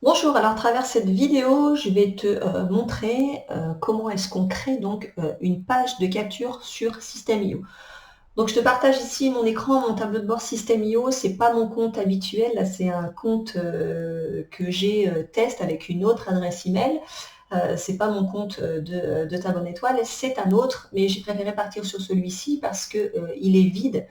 Bonjour, alors à travers cette vidéo, je vais te montrer comment est-ce qu'on crée donc une page de capture sur System.io. Donc je te partage ici mon écran, mon tableau de bord System.io, c'est pas mon compte habituel, là c'est un compte que j'ai test avec une autre adresse email. C'est pas mon compte de Ta Bonne Étoile, c'est un autre, mais j'ai préféré partir sur celui-ci parce que il est vide.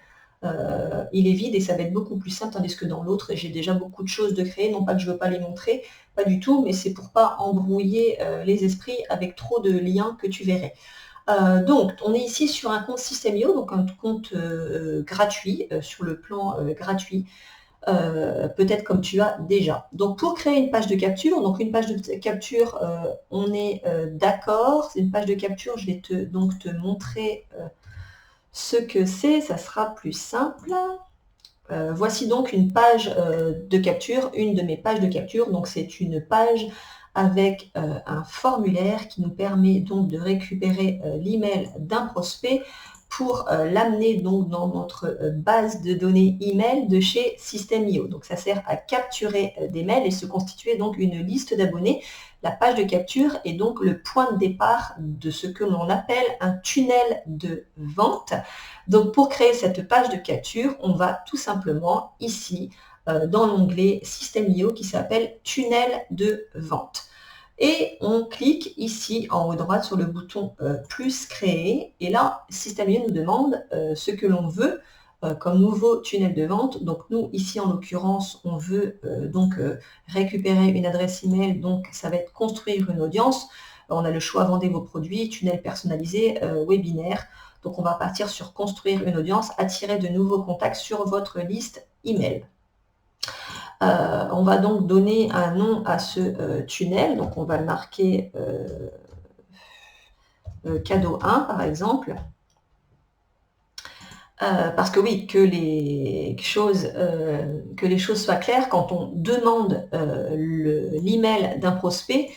Il est vide et ça va être beaucoup plus simple, tandis que dans l'autre, j'ai déjà beaucoup de choses de créer. Non pas que je ne veux pas les montrer, pas du tout, mais c'est pour pas embrouiller les esprits avec trop de liens que tu verrais. Donc, on est ici sur un compte System.io, donc un compte gratuit, sur le plan gratuit, peut-être comme tu as déjà. Donc, pour créer une page de capture, donc une page de capture, on est d'accord, c'est une page de capture, je vais donc te montrer ce que c'est, ça sera plus simple. Voici donc une page de capture, une de mes pages de capture. Donc c'est une page avec un formulaire qui nous permet donc de récupérer l'email d'un prospect pour l'amener donc dans notre base de données email de chez System.io. Donc ça sert à capturer des mails et se constituer donc une liste d'abonnés. La page de capture est donc le point de départ de ce que l'on appelle un tunnel de vente. Donc pour créer cette page de capture, on va tout simplement ici dans l'onglet System.io qui s'appelle tunnel de vente. Et on clique ici en haut à droite sur le bouton plus créer. Et là, System.io nous demande ce que l'on veut comme nouveau tunnel de vente. Donc nous, ici en l'occurrence, on veut récupérer une adresse email. Donc ça va être construire une audience. On a le choix vendez vos produits, tunnel personnalisé, webinaire. Donc on va partir sur construire une audience, attirer de nouveaux contacts sur votre liste email. On va donc donner un nom à ce tunnel, donc on va le marquer cadeau 1 par exemple. Parce que oui, que les choses soient claires, quand on demande l'email d'un prospect,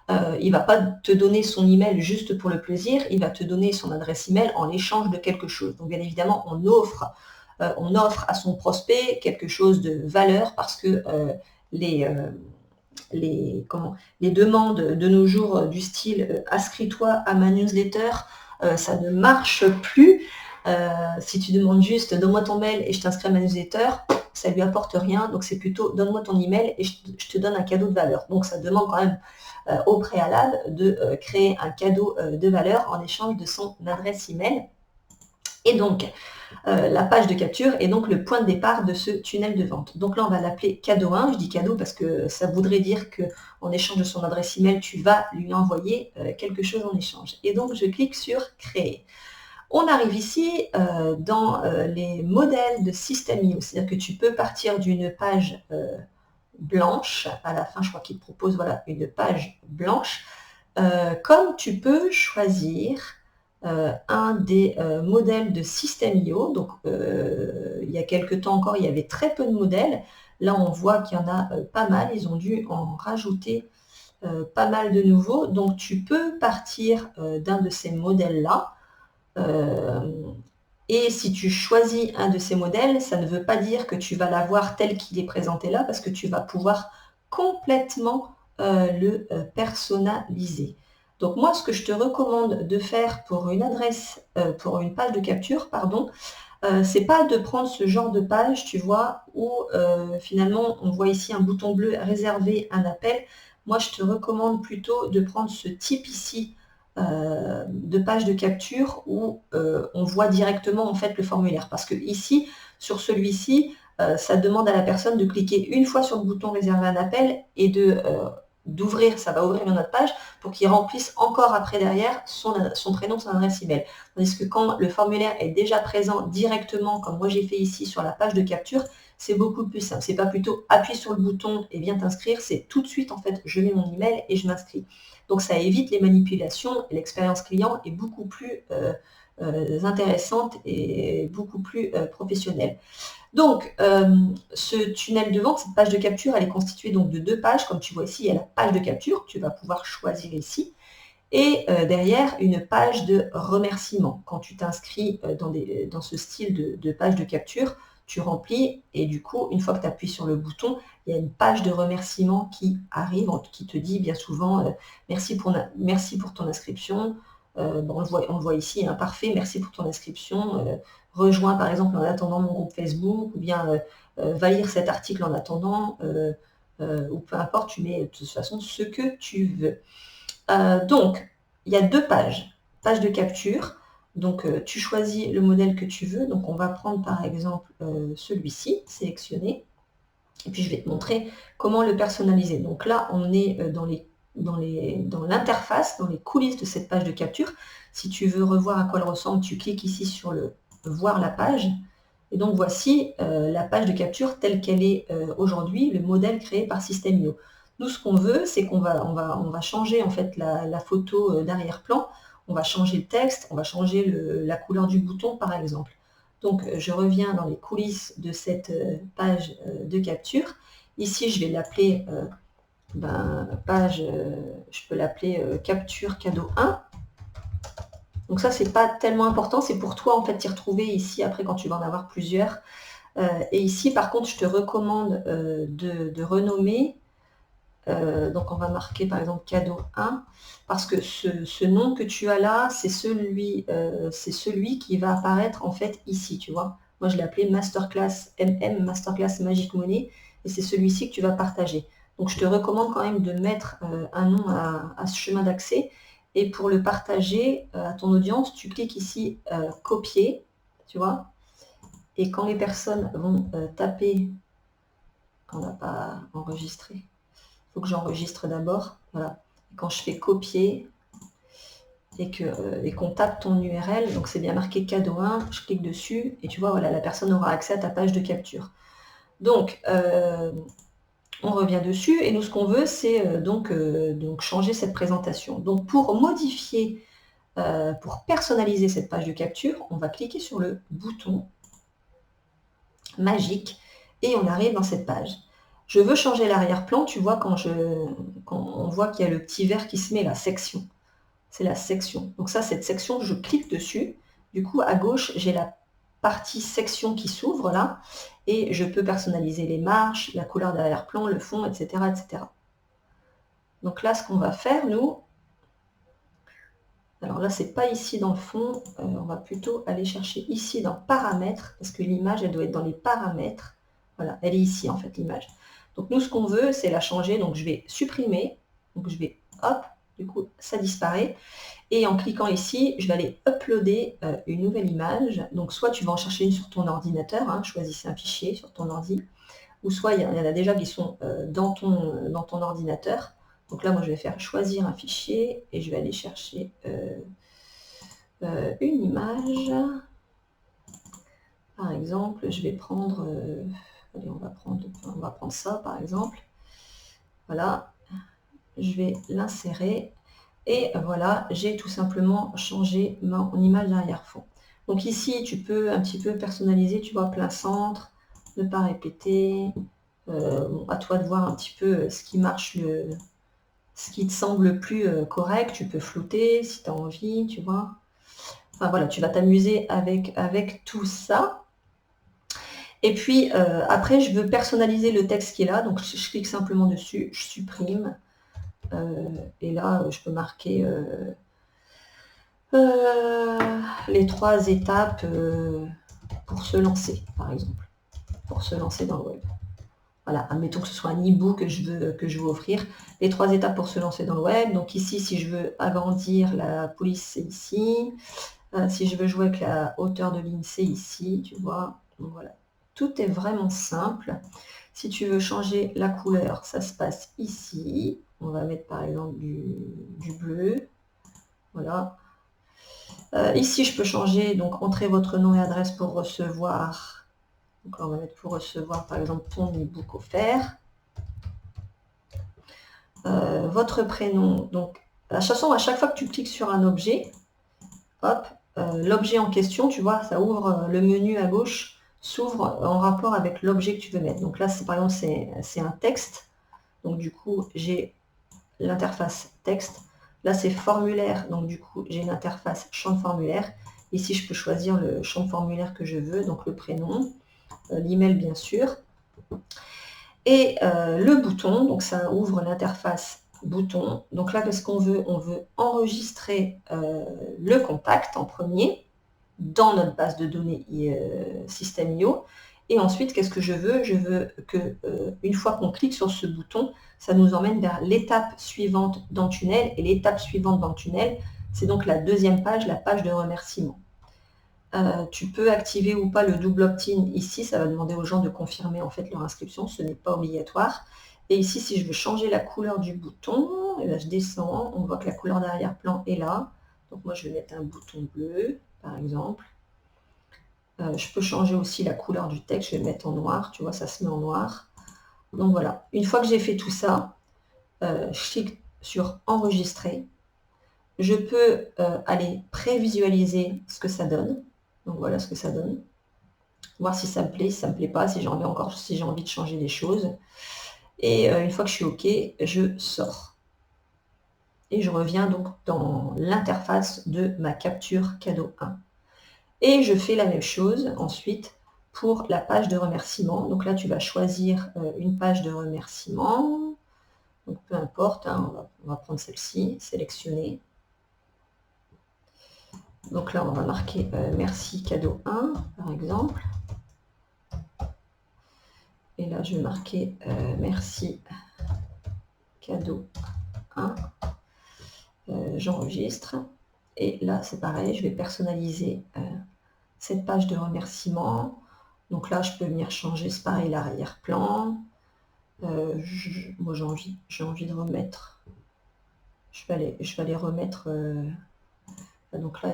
il ne va pas te donner son email juste pour le plaisir, il va te donner son adresse email en échange de quelque chose. Donc bien évidemment, on offre à son prospect quelque chose de valeur parce que les demandes de nos jours du style inscris-toi à ma newsletter, ça ne marche plus. Si tu demandes juste donne-moi ton mail et je t'inscris à ma newsletter, ça ne lui apporte rien. Donc c'est plutôt donne-moi ton email et je te donne un cadeau de valeur. Donc ça demande quand même au préalable de créer un cadeau de valeur en échange de son adresse email. Et donc, la page de capture est donc le point de départ de ce tunnel de vente. Donc là, on va l'appeler cadeau 1. Je dis cadeau parce que ça voudrait dire qu'en échange de son adresse email, tu vas lui envoyer quelque chose en échange. Et donc, je clique sur créer. On arrive ici dans les modèles de System.io. C'est-à-dire que tu peux partir d'une page blanche. À la fin, je crois qu'il propose voilà, une page blanche. Comme tu peux choisir un des modèles de System.io. Donc, il y a quelques temps encore, il y avait très peu de modèles. Là, on voit qu'il y en a pas mal. Ils ont dû en rajouter pas mal de nouveaux. Donc, tu peux partir d'un de ces modèles-là. Et si tu choisis un de ces modèles, ça ne veut pas dire que tu vas l'avoir tel qu'il est présenté là, parce que tu vas pouvoir complètement le personnaliser. Donc moi, ce que je te recommande de faire pour une adresse, pour une page de capture, pardon, c'est pas de prendre ce genre de page, tu vois, où finalement on voit ici un bouton bleu réservé un appel. Moi, je te recommande plutôt de prendre ce type ici de page de capture où on voit directement en fait le formulaire. Parce que ici, sur celui-ci, ça demande à la personne de cliquer une fois sur le bouton réserver un appel et d'ouvrir, ça va ouvrir une autre page pour qu'il remplisse encore après derrière son prénom, son adresse email. Tandis que quand le formulaire est déjà présent directement, comme moi j'ai fait ici sur la page de capture, c'est beaucoup plus simple. C'est pas plutôt appuie sur le bouton et viens t'inscrire, c'est tout de suite en fait je mets mon email et je m'inscris. Donc ça évite les manipulations et l'expérience client est beaucoup plus intéressante et beaucoup plus professionnelle. Donc, ce tunnel de vente, cette page de capture, elle est constituée donc de deux pages. Comme tu vois ici, il y a la page de capture que tu vas pouvoir choisir ici. Et derrière, une page de remerciement. Quand tu t'inscris dans ce style de page de capture, tu remplis et du coup, une fois que tu appuies sur le bouton, il y a une page de remerciement qui arrive, qui te dit bien souvent merci pour ton inscription. Bon, on le voit ici, hein, parfait, merci pour ton inscription. Rejoins par exemple en attendant mon groupe Facebook, ou bien va lire cet article en attendant, ou peu importe, tu mets de toute façon ce que tu veux. Donc, il y a deux pages. Page de capture. Donc, tu choisis le modèle que tu veux. Donc, on va prendre par exemple celui-ci, sélectionner. Et puis, je vais te montrer comment le personnaliser. Donc là, on est dans l'interface, dans les coulisses de cette page de capture. Si tu veux revoir à quoi elle ressemble, tu cliques ici sur le « Voir la page ». Et donc, voici la page de capture telle qu'elle est aujourd'hui, le modèle créé par System.io. Nous, ce qu'on veut, c'est qu'on va changer en fait la photo d'arrière-plan, on va changer le texte, on va changer la couleur du bouton, par exemple. Donc, je reviens dans les coulisses de cette page de capture. Ici, je vais l'appeler page, je peux l'appeler capture cadeau 1. Donc ça, c'est pas tellement important, c'est pour toi en fait t'y retrouver ici après quand tu vas en avoir plusieurs. Et ici, par contre, je te recommande de renommer. Donc on va marquer par exemple cadeau 1, parce que ce nom que tu as là, c'est celui qui va apparaître en fait ici, tu vois. Moi, je l'ai appelé Masterclass MM, Masterclass Magic Money, et c'est celui-ci que tu vas partager. Donc je te recommande quand même de mettre un nom à ce chemin d'accès. Et pour le partager à ton audience, tu cliques ici copier, tu vois. Et quand les personnes vont taper, on n'a pas enregistré, il faut que j'enregistre d'abord. Voilà. Quand je fais copier et qu'on tape ton URL, donc c'est bien marqué cadeau 1, je clique dessus et tu vois, voilà, la personne aura accès à ta page de capture. Donc, on revient dessus et nous, ce qu'on veut, c'est donc changer cette présentation. Donc, pour modifier, pour personnaliser cette page de capture, on va cliquer sur le bouton magique et on arrive dans cette page. Je veux changer l'arrière-plan, tu vois, quand on voit qu'il y a le petit vert qui se met, la section. C'est la section. Donc ça, cette section, je clique dessus. Du coup, à gauche, j'ai la partie section qui s'ouvre là. Et je peux personnaliser les marches, la couleur de l'arrière-plan, le fond, etc., etc. Donc là, ce qu'on va faire, nous... Alors là, c'est pas ici dans le fond. On va plutôt aller chercher ici dans paramètres, parce que l'image, elle doit être dans les paramètres. Voilà, elle est ici, en fait, l'image. Donc nous, ce qu'on veut, c'est la changer. Donc je vais supprimer. Donc je vais, hop, du coup, ça disparaît. Et en cliquant ici, je vais aller uploader une nouvelle image. Donc soit tu vas en chercher une sur ton ordinateur, hein, choisissez un fichier sur ton ordi, ou soit il y en a déjà qui sont dans ton ordinateur. Donc là, moi, je vais faire choisir un fichier et je vais aller chercher une image. Par exemple, je vais prendre... allez, on va prendre ça, par exemple. Voilà. Je vais l'insérer. Et voilà, j'ai tout simplement changé mon image d'arrière-fond. Donc ici, tu peux un petit peu personnaliser, tu vois, plein centre, ne pas répéter. À toi de voir un petit peu ce qui marche, ce qui te semble le plus correct. Tu peux flouter si tu as envie, tu vois. Enfin voilà, tu vas t'amuser avec tout ça. Et puis après, je veux personnaliser le texte qui est là. Donc je clique simplement dessus, je supprime. Et là, je peux marquer les 3 étapes pour se lancer, par exemple. Pour se lancer dans le web. Voilà, admettons que ce soit un e-book que je veux offrir. Les 3 étapes pour se lancer dans le web. Donc ici, si je veux agrandir la police, c'est ici. Si je veux jouer avec la hauteur de ligne, c'est ici, tu vois. Donc voilà, tout est vraiment simple. Si tu veux changer la couleur, ça se passe ici. On va mettre par exemple du bleu. Voilà. Ici, je peux changer, donc entrer votre nom et adresse pour recevoir. Donc on va mettre pour recevoir par exemple ton e-book offert. Votre prénom. Donc à chaque fois que tu cliques sur un objet, hop, l'objet en question, tu vois, ça ouvre le menu à gauche, s'ouvre en rapport avec l'objet que tu veux mettre. Donc là, par exemple, c'est un texte. Donc du coup, j'ai l'interface texte. Là, c'est formulaire. Donc du coup, j'ai l'interface champ de formulaire. Ici, je peux choisir le champ de formulaire que je veux, donc le prénom. l'email bien sûr. Et le bouton, donc ça ouvre l'interface bouton. Donc là, qu'est-ce qu'on veut? On veut enregistrer le contact en premier dans notre base de données System.io. Et ensuite, qu'est-ce que je veux? Je veux que une fois qu'on clique sur ce bouton, ça nous emmène vers l'étape suivante dans le tunnel. Et l'étape suivante dans le tunnel, c'est donc la deuxième page, la page de remerciement. Tu peux activer ou pas le double opt-in ici, ça va demander aux gens de confirmer en fait leur inscription, ce n'est pas obligatoire. Et ici, si je veux changer la couleur du bouton, et là je descends, on voit que la couleur d'arrière-plan est là. Donc moi je vais mettre un bouton bleu, par exemple. Je peux changer aussi la couleur du texte, je vais le mettre en noir, tu vois, ça se met en noir. Donc voilà, une fois que j'ai fait tout ça, je clique sur enregistrer. Je peux aller prévisualiser ce que ça donne. Donc voilà ce que ça donne. Voir si ça me plaît, si ça ne me plaît pas, si j'ai envie de changer des choses. Et une fois que je suis OK, je sors. Et je reviens donc dans l'interface de ma capture cadeau 1. Et je fais la même chose ensuite pour la page de remerciement. Donc là, tu vas choisir une page de remerciement. Donc peu importe, hein, on va prendre celle-ci, sélectionner. Donc là, on va marquer merci cadeau 1, par exemple. Et là, je vais marquer merci cadeau 1. J'enregistre. Et là, c'est pareil, je vais personnaliser cette page de remerciement. Donc là, je peux venir changer, c'est pareil, l'arrière-plan. Moi, j'ai envie de remettre. Je vais aller remettre. Donc là,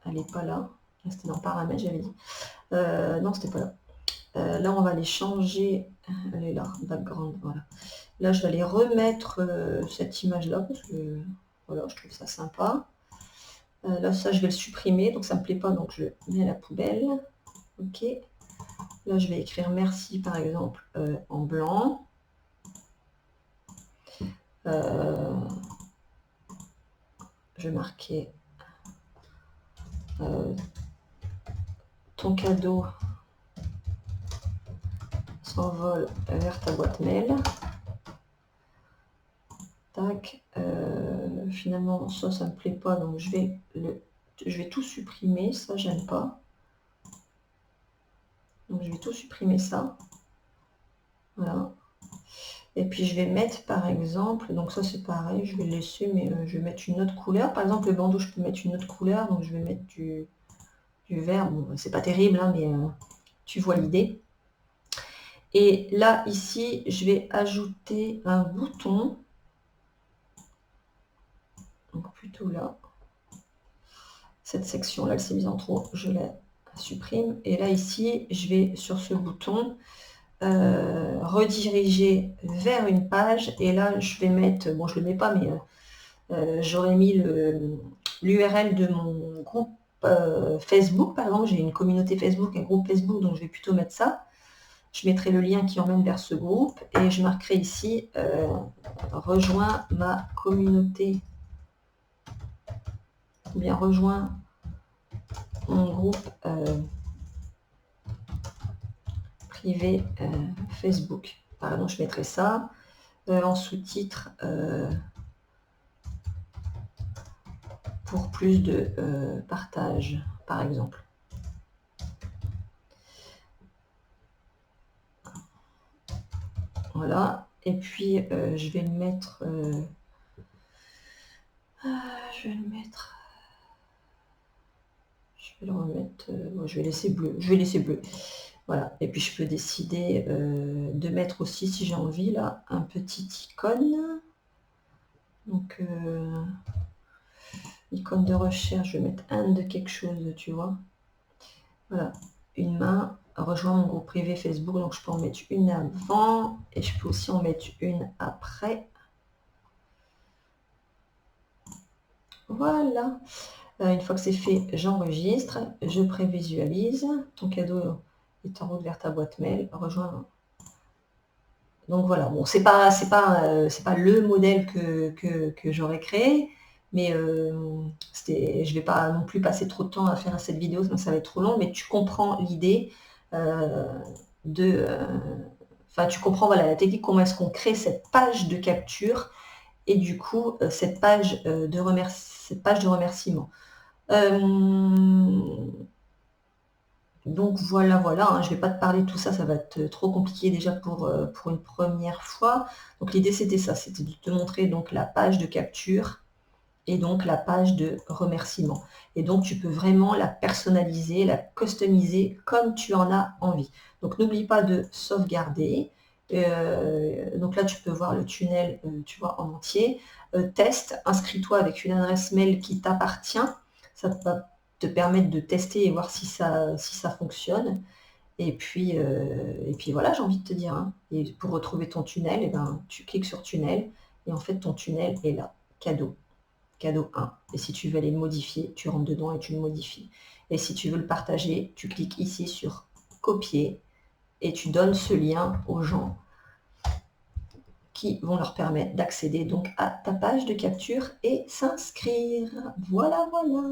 elle n'est pas là. C'était dans paramètres, j'avais dit. Non, c'était pas là. Là, on va les changer. Elle est là, background. Voilà. Là, je vais aller remettre cette image-là parce que voilà, je trouve ça sympa. Là, ça, je vais le supprimer, donc ça ne me plaît pas, donc je le mets à la poubelle. OK. Là, je vais écrire merci, par exemple, en blanc. Je vais marquer ton cadeau s'envole vers ta boîte mail. Tac. Finalement, ça ne me plaît pas, donc je vais tout supprimer, ça, j'aime pas. Donc, je vais tout supprimer ça. Voilà. Et puis, je vais mettre, par exemple, donc ça, c'est pareil, je vais le laisser, mais je vais mettre une autre couleur. Par exemple, le bandeau, je peux mettre une autre couleur, donc je vais mettre du vert. Bon, c'est pas terrible, hein, mais tu vois l'idée. Et là, ici, je vais ajouter un bouton. Donc, plutôt là. Cette section-là, elle s'est mise en trop, je la supprime. Et là, ici, je vais sur ce bouton rediriger vers une page. Et là, je vais mettre, bon, je ne le mets pas, mais j'aurais mis l'URL de mon groupe Facebook. Par exemple, j'ai une communauté Facebook, un groupe Facebook, donc je vais plutôt mettre ça. Je mettrai le lien qui emmène vers ce groupe et je marquerai ici rejoins ma communauté ou bien rejoins mon groupe privé Facebook. Pardon, je mettrai ça en sous-titre pour plus de partage, par exemple. Voilà. Et puis, je vais le mettre... je vais le remettre... je vais laisser bleu. Je vais laisser bleu. Voilà. Et puis, je peux décider de mettre aussi, si j'ai envie, là, un petit icône. Donc, icône de recherche, je vais mettre un de quelque chose, tu vois. Voilà. Une main, rejoins mon groupe privé Facebook. Donc, je peux en mettre une avant et je peux aussi en mettre une après. Voilà. Une fois que c'est fait, j'enregistre, je prévisualise. Ton cadeau est en route vers ta boîte mail. Rejoins. Donc voilà. Bon, c'est pas le modèle que j'aurais créé, mais je vais pas non plus passer trop de temps à faire cette vidéo, sinon ça va être trop long. Mais tu comprends l'idée. enfin, tu comprends, voilà, la technique, comment est-ce qu'on crée cette page de capture et du coup, cette page de remerciement. Donc voilà, voilà, hein, je ne vais pas te parler de tout ça, ça va être trop compliqué déjà pour une première fois. Donc l'idée, c'était ça, c'était de te montrer donc la page de capture et donc la page de remerciement. Et donc, tu peux vraiment la personnaliser, la customiser comme tu en as envie. Donc, n'oublie pas de sauvegarder. Donc là, tu peux voir le tunnel, tu vois, en entier. Teste, inscris-toi avec une adresse mail qui t'appartient. Ça va te permettre de tester et voir si ça fonctionne. Et puis voilà, j'ai envie de te dire, hein. Et pour retrouver ton tunnel, eh ben, tu cliques sur tunnel et en fait, ton tunnel est là, cadeau. Cadeau 1. Et si tu veux aller le modifier, tu rentres dedans et tu le modifies. Et si tu veux le partager, tu cliques ici sur copier et tu donnes ce lien aux gens qui vont leur permettre d'accéder donc à ta page de capture et s'inscrire. Voilà, voilà.